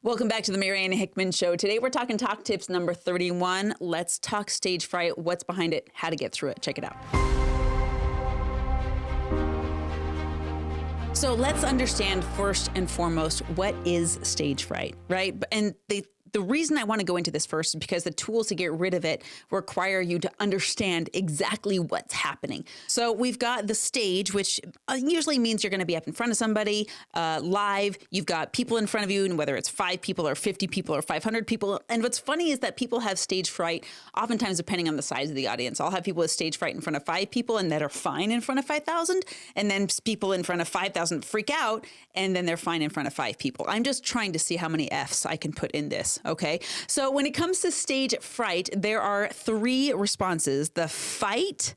Welcome back to the Marianne Hickman Show. Today we're talking talk tips number 31. Let's talk stage fright, what's behind it, how to get through it. Check it out. So let's understand first and foremost, what is stage fright, right? And the reason I want to go into this first is because the tools to get rid of it require you to understand exactly what's happening. So we've got the stage, which usually means you're going to be up in front of somebody live. You've got people in front of you, and whether it's 5 people or 50 people or 500 people. And what's funny is that people have stage fright, oftentimes depending on the size of the audience. I'll have people with stage fright in front of 5 people and that are fine in front of 5,000. And then people in front of 5,000 freak out, and then they're fine in front of 5 people. I'm just trying to see how many F's I can put in this. Okay. So when it comes to stage fright, there are 3 responses: the fight,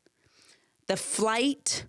the flight,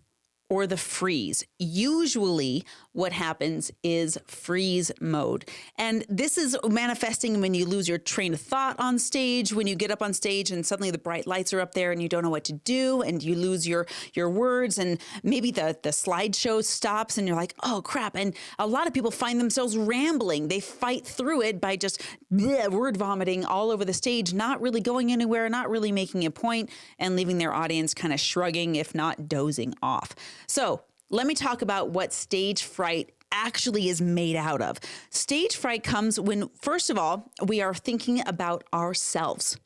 or the freeze. Usually what happens is freeze mode. And this is manifesting when you lose your train of thought on stage, when you get up on stage and suddenly the bright lights are up there and you don't know what to do and you lose your words, and maybe the slideshow stops and you're like, oh crap. And a lot of people find themselves rambling. They fight through it by just word vomiting all over the stage, not really going anywhere, not really making a point, and leaving their audience kind of shrugging, if not dozing off. So let me talk about what stage fright actually is made out of. Stage fright comes when, first of all, we are thinking about ourselves.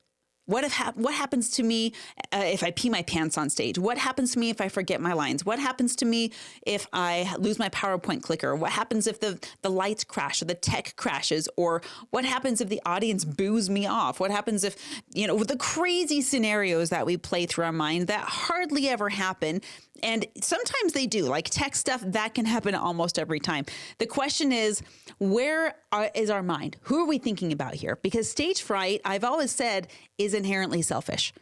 What happens to me if I pee my pants on stage? What happens to me if I forget my lines? What happens to me if I lose my PowerPoint clicker? What happens if the lights crash or the tech crashes? Or what happens if the audience boos me off? What happens if, the crazy scenarios that we play through our mind that hardly ever happen? And sometimes they do, like tech stuff, that can happen almost every time. The question is, where is our mind? Who are we thinking about here? Because stage fright, I've always said, is inherently selfish.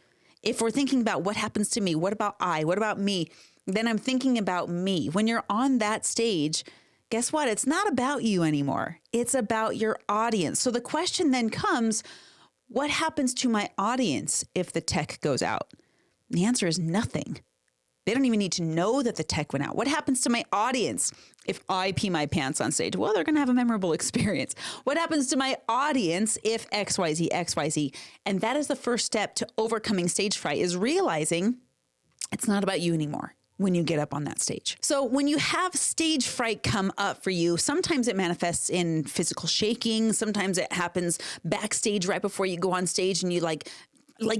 If we're thinking about what happens to me, what about me, then I'm thinking about me. When you're on that stage, guess what? It's not about you anymore. It's about your audience. So the question then comes, what happens to my audience if the tech goes out? The answer is nothing. They don't even need to know that the tech went out. What happens to my audience if I pee my pants on stage? Well, they're going to have a memorable experience. What happens to my audience if XYZ, XYZ? And that is the first step to overcoming stage fright, is realizing it's not about you anymore when you get up on that stage. So when you have stage fright come up for you, sometimes it manifests in physical shaking. Sometimes it happens backstage right before you go on stage and you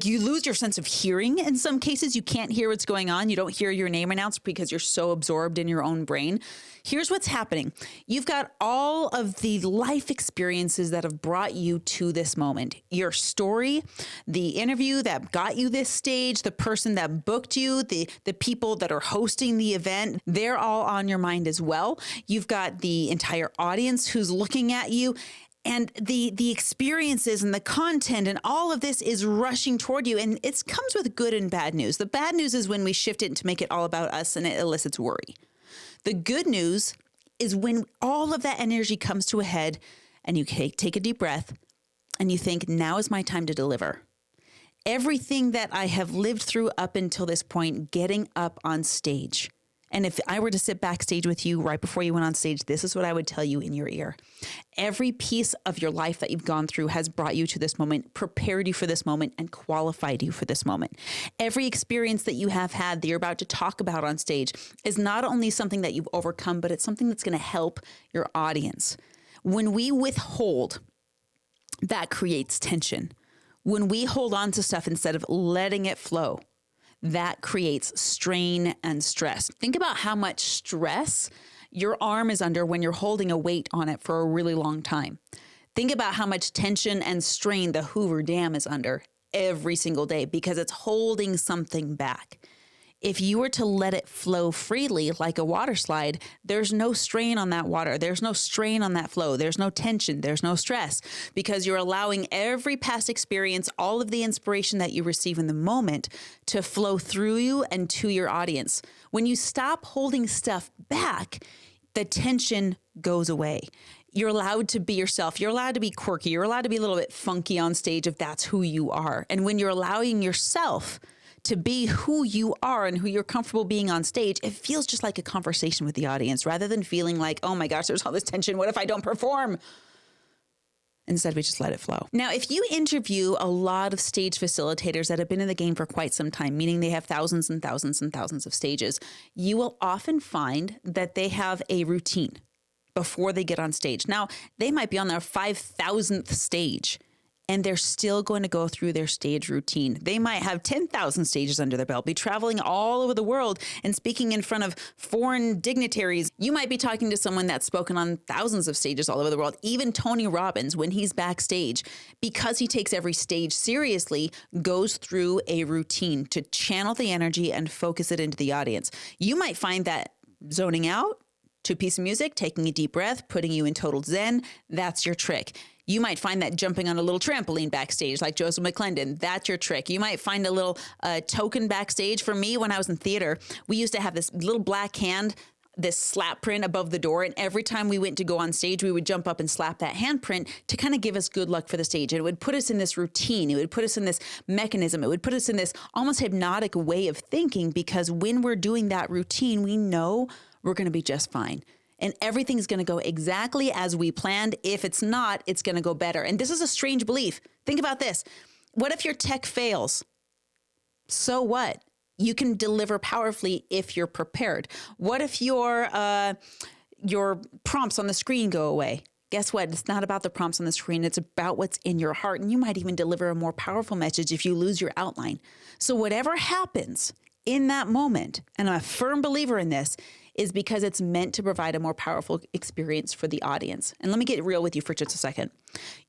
you lose your sense of hearing. In some cases, you can't hear what's going on. You don't hear your name announced because you're so absorbed in your own brain. Here's what's happening. You've got all of the life experiences that have brought you to this moment. Your story, the interview that got you this stage, the person that booked you, the people that are hosting the event, they're all on your mind as well. You've got the entire audience who's looking at you. And the experiences and the content and all of this is rushing toward you. And it comes with good and bad news. The bad news is when we shift it to make it all about us and it elicits worry. The good news is when all of that energy comes to a head and you take a deep breath and you think, now is my time to deliver. Everything that I have lived through up until this point, getting up on stage. And if I were to sit backstage with you right before you went on stage, this is what I would tell you in your ear. Every piece of your life that you've gone through has brought you to this moment, prepared you for this moment, and qualified you for this moment. Every experience that you have had that you're about to talk about on stage is not only something that you've overcome, but it's something that's going to help your audience. When we withhold, that creates tension. When we hold on to stuff instead of letting it flow, that creates strain and stress. Think about how much stress your arm is under when you're holding a weight on it for a really long time. Think about how much tension and strain the Hoover Dam is under every single day because it's holding something back. If you were to let it flow freely like a water slide, there's no strain on that water. There's no strain on that flow. There's no tension. There's no stress because you're allowing every past experience, all of the inspiration that you receive in the moment to flow through you and to your audience. When you stop holding stuff back, the tension goes away. You're allowed to be yourself. You're allowed to be quirky. You're allowed to be a little bit funky on stage if that's who you are. And when you're allowing yourself to be who you are and who you're comfortable being on stage, it feels just like a conversation with the audience rather than feeling like, oh my gosh, there's all this tension. What if I don't perform? Instead, we just let it flow. Now, if you interview a lot of stage facilitators that have been in the game for quite some time, meaning they have thousands and thousands and thousands of stages, you will often find that they have a routine before they get on stage. Now, they might be on their 5,000th stage, and they're still going to go through their stage routine. They might have 10,000 stages under their belt, be traveling all over the world and speaking in front of foreign dignitaries. You might be talking to someone that's spoken on thousands of stages all over the world. Even Tony Robbins, when he's backstage, because he takes every stage seriously, goes through a routine to channel the energy and focus it into the audience. You might find that zoning out to a piece of music, taking a deep breath, putting you in total zen, that's your trick. You might find that jumping on a little trampoline backstage like Joseph McClendon, that's your trick. You might find a little token backstage. For me, when I was in theater, we used to have this little black hand, this slap print above the door. And every time we went to go on stage, we would jump up and slap that handprint to kind of give us good luck for the stage. And it would put us in this routine. It would put us in this mechanism. It would put us in this almost hypnotic way of thinking, because when we're doing that routine, we know we're going to be just fine. And everything's going to go exactly as we planned. If it's not, it's going to go better. And this is a strange belief. Think about this. What if your tech fails? So what? You can deliver powerfully if you're prepared. What if your prompts on the screen go away? Guess what? It's not about the prompts on the screen. It's about what's in your heart. And you might even deliver a more powerful message if you lose your outline. So whatever happens in that moment, and I'm a firm believer in this, is because it's meant to provide a more powerful experience for the audience. And let me get real with you for just a second.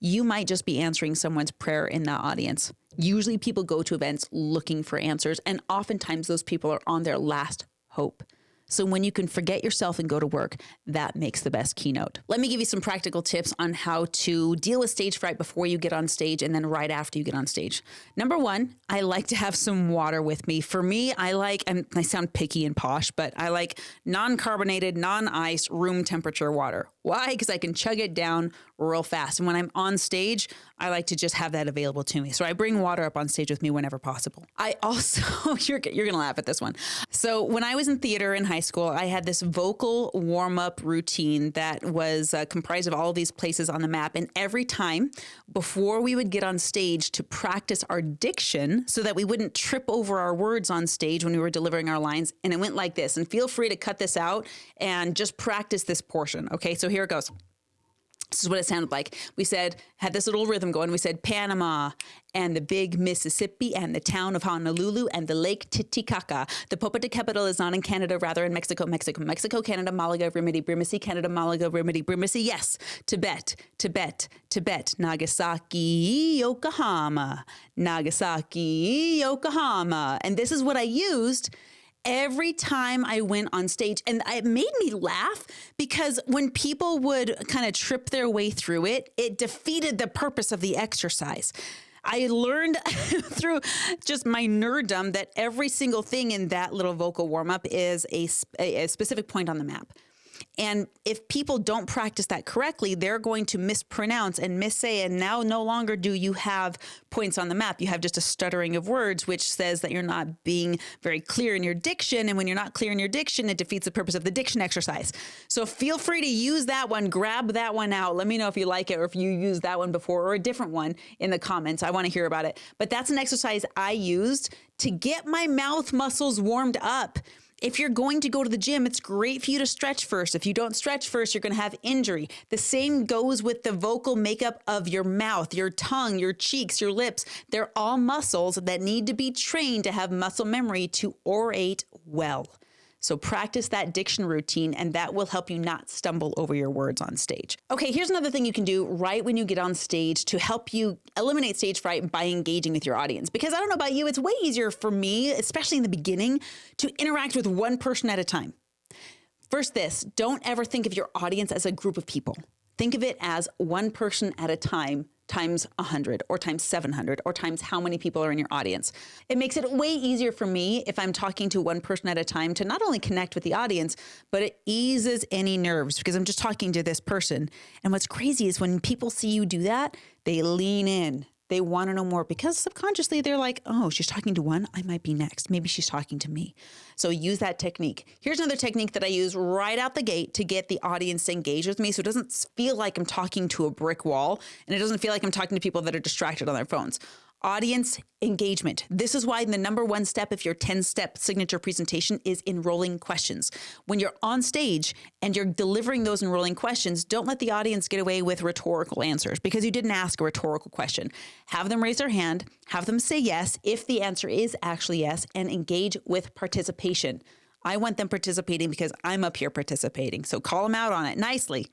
You might just be answering someone's prayer in that audience. Usually people go to events looking for answers, and oftentimes those people are on their last hope. So when you can forget yourself and go to work, that makes the best keynote. Let me give you some practical tips on how to deal with stage fright before you get on stage and then right after you get on stage. Number one, I like to have some water with me. For me, and I sound picky and posh, but I like non-carbonated, non-ice, room temperature water. Why? Because I can chug it down real fast. And when I'm on stage, I like to just have that available to me. So I bring water up on stage with me whenever possible. I also, you're going to laugh at this one. So when I was in theater in high school, I had this vocal warm-up routine that was comprised of all of these places on the map. And every time before we would get on stage to practice our diction so that we wouldn't trip over our words on stage when we were delivering our lines. And it went like this. And feel free to cut this out and just practice this portion. Okay, so here it goes. This is what it sounded like. We had this little rhythm going. We said Panama and the big Mississippi and the town of Honolulu and the Lake Titicaca. The Popocatépetl is not in Canada, rather in Mexico, Canada, Malaga, Rimini, Brimici, Canada, Malaga, Rimini, Brimici. Yes, Tibet, Nagasaki, Yokohama, Nagasaki, Yokohama. And this is what I used every time I went on stage. And it made me laugh because when people would kind of trip their way through it, it defeated the purpose of the exercise. I learned through just my nerddom that every single thing in that little vocal warm-up is a specific point on the map. And if people don't practice that correctly, they're going to mispronounce and missay. And now no longer do you have points on the map. You have just a stuttering of words, which says that you're not being very clear in your diction. And when you're not clear in your diction, it defeats the purpose of the diction exercise. So feel free to use that one. Grab that one out. Let me know if you like it or if you used that one before or a different one in the comments. I want to hear about it. But that's an exercise I used to get my mouth muscles warmed up. If you're going to go to the gym, it's great for you to stretch first. If you don't stretch first, you're going to have injury. The same goes with the vocal makeup of your mouth, your tongue, your cheeks, your lips. They're all muscles that need to be trained to have muscle memory to orate well. So practice that diction routine, and that will help you not stumble over your words on stage. Okay, here's another thing you can do right when you get on stage to help you eliminate stage fright by engaging with your audience. Because I don't know about you, it's way easier for me, especially in the beginning, to interact with one person at a time. First, don't ever think of your audience as a group of people. Think of it as one person at a time times 100 or times 700 or times how many people are in your audience. It makes it way easier for me if I'm talking to one person at a time to not only connect with the audience, but it eases any nerves because I'm just talking to this person. And what's crazy is when people see you do that, they lean in. They want to know more because subconsciously they're like, oh, she's talking to one, I might be next. Maybe she's talking to me. So use that technique. Here's another technique that I use right out the gate to get the audience to engage with me so it doesn't feel like I'm talking to a brick wall and it doesn't feel like I'm talking to people that are distracted on their phones. Audience engagement. This is why the number one step if your 10-step signature presentation is enrolling questions. When you're on stage and you're delivering those enrolling questions, don't let the audience get away with rhetorical answers because you didn't ask a rhetorical question. Have them raise their hand, have them say yes if the answer is actually yes, and engage with participation. I want them participating because I'm up here participating. So call them out on it nicely,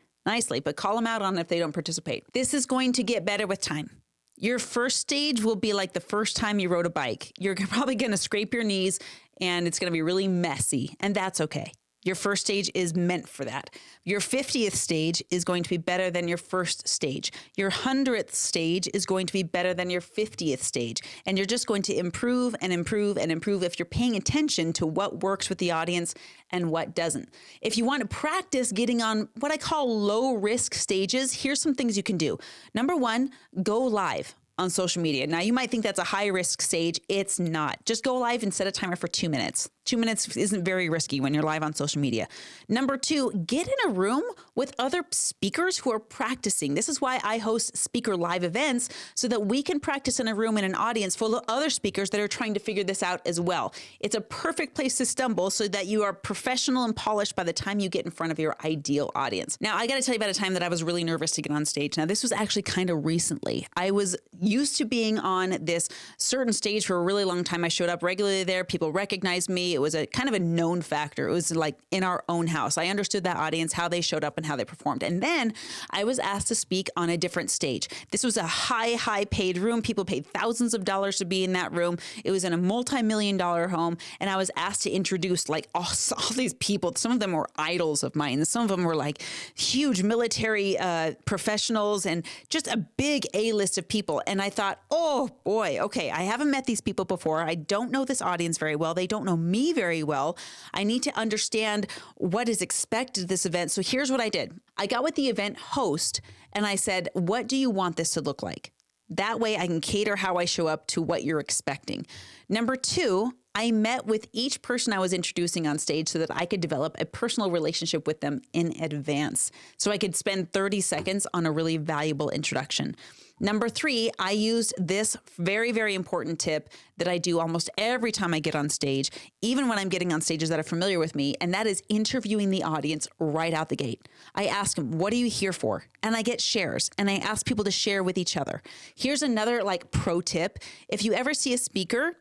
but call them out on it if they don't participate. This is going to get better with time. Your first stage will be like the first time you rode a bike. You're probably going to scrape your knees and it's going to be really messy, and that's okay. Your first stage is meant for that. Your 50th stage is going to be better than your first stage. Your 100th stage is going to be better than your 50th stage. And you're just going to improve and improve and improve if you're paying attention to what works with the audience and what doesn't. If you want to practice getting on what I call low risk stages, here's some things you can do. Number one, go live on social media. Now, you might think that's a high risk stage. It's not. Just go live and set a timer for 2 minutes. 2 minutes isn't very risky when you're live on social media. Number two, get in a room with other speakers who are practicing. This is why I host speaker live events so that we can practice in a room in an audience full of other speakers that are trying to figure this out as well. It's a perfect place to stumble so that you are professional and polished by the time you get in front of your ideal audience. Now, I got to tell you about a time that I was really nervous to get on stage. Now, this was actually kind of recently. I was used to being on this certain stage for a really long time. I showed up regularly there. People recognized me. It was a kind of a known factor. It was like in our own house. I understood that audience, how they showed up and how they performed. And then I was asked to speak on a different stage. This was a high paid room. People paid thousands of dollars to be in that room. It was in a multi-million-dollar home. And I was asked to introduce like all these people. Some of them were idols of mine. Some of them were like huge military professionals and just a big A-list of people. And I thought, oh boy, okay, I haven't met these people before. I don't know this audience very well. They don't know me very well. I need to understand what is expected of this event. So here's what I did. I got with the event host and I said, what do you want this to look like? That way I can cater how I show up to what you're expecting. Number two, I met with each person I was introducing on stage so that I could develop a personal relationship with them in advance. So I could spend 30 seconds on a really valuable introduction. Number three, I used this very, very important tip that I do almost every time I get on stage, even when I'm getting on stages that are familiar with me, and that is interviewing the audience right out the gate. I ask them, what are you here for? And I get shares, and I ask people to share with each other. Here's another like pro tip. If you ever see a speaker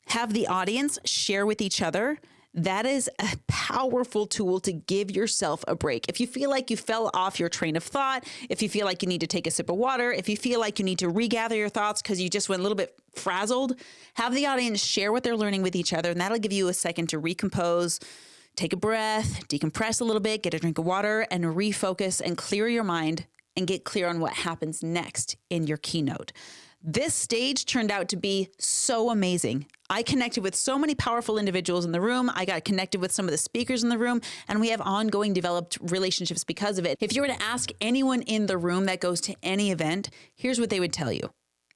have the audience share with each other, that is a powerful tool to give yourself a break. If you feel like you fell off your train of thought, if you feel like you need to take a sip of water, if you feel like you need to regather your thoughts because you just went a little bit frazzled, have the audience share what they're learning with each other, and that'll give you a second to recompose, take a breath, decompress a little bit, get a drink of water, and refocus and clear your mind and get clear on what happens next in your keynote. This stage turned out to be so amazing. I connected with so many powerful individuals in the room. I got connected with some of the speakers in the room, and we have ongoing developed relationships because of it. If you were to ask anyone in the room that goes to any event, here's what they would tell you.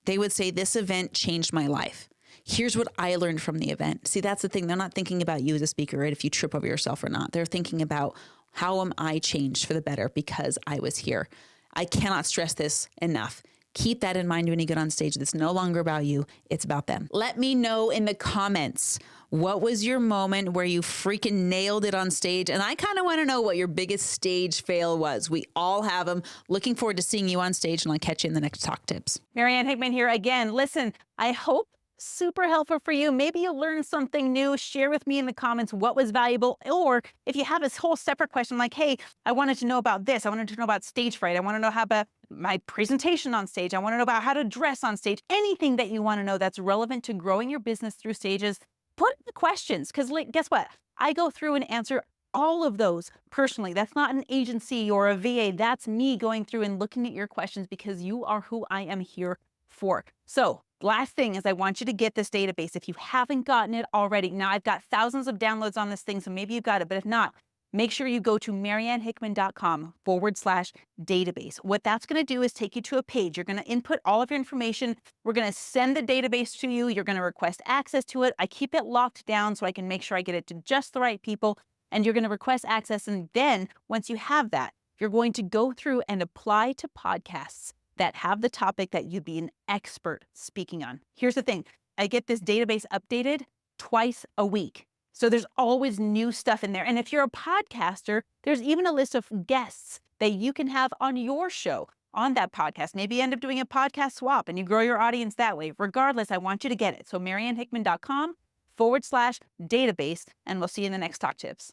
They would say, this event changed my life. Here's what I learned from the event. See, that's the thing. They're not thinking about you as a speaker, right? If you trip over yourself or not. They're thinking about, how am I changed for the better because I was here? I cannot stress this enough. Keep that in mind when you get on stage. It's no longer about you. It's about them. Let me know in the comments, what was your moment where you freaking nailed it on stage? And I kind of want to know what your biggest stage fail was. We all have them. Looking forward to seeing you on stage, and I'll catch you in the next Talk Tips. Marianne Hickman here again. Listen, I hope super helpful for you. Maybe you'll learn something new. Share with me in the comments what was valuable. Or if you have this whole separate question like, hey, I wanted to know about this. I wanted to know about stage fright. I want to know how about my presentation on stage. I want to know about how to dress on stage. Anything that you want to know that's relevant to growing your business through stages, put in the questions. Because guess what? I go through and answer all of those personally. That's not an agency or a VA. That's me going through and looking at your questions because you are who I am here for. So last thing is I want you to get this database. If you haven't gotten it already, now I've got thousands of downloads on this thing, so maybe you've got it, but if not, make sure you go to mariannehickman.com/database. What that's going to do is take you to a page. You're going to input all of your information. We're going to send the database to you. You're going to request access to it. I keep it locked down so I can make sure I get it to just the right people. And you're going to request access. And then once you have that, you're going to go through and apply to podcasts that have the topic that you'd be an expert speaking on. Here's the thing. I get this database updated twice a week. So there's always new stuff in there. And if you're a podcaster, there's even a list of guests that you can have on your show on that podcast. Maybe you end up doing a podcast swap and you grow your audience that way. Regardless, I want you to get it. So mariannehickman.com/database, and we'll see you in the next Talk Tips.